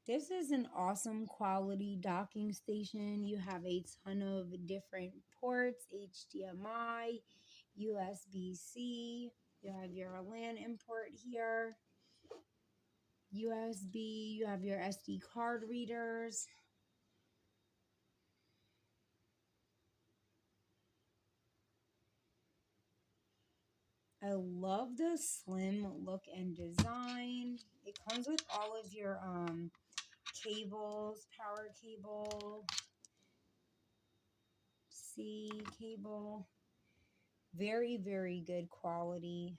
This is an awesome quality docking station. You have a ton of different ports, HDMI, USB-C. You have your LAN import here, USB. You have your SD card readers. I love the slim look and design. It comes with all of your cables, power cable, C cable. Very, very good quality.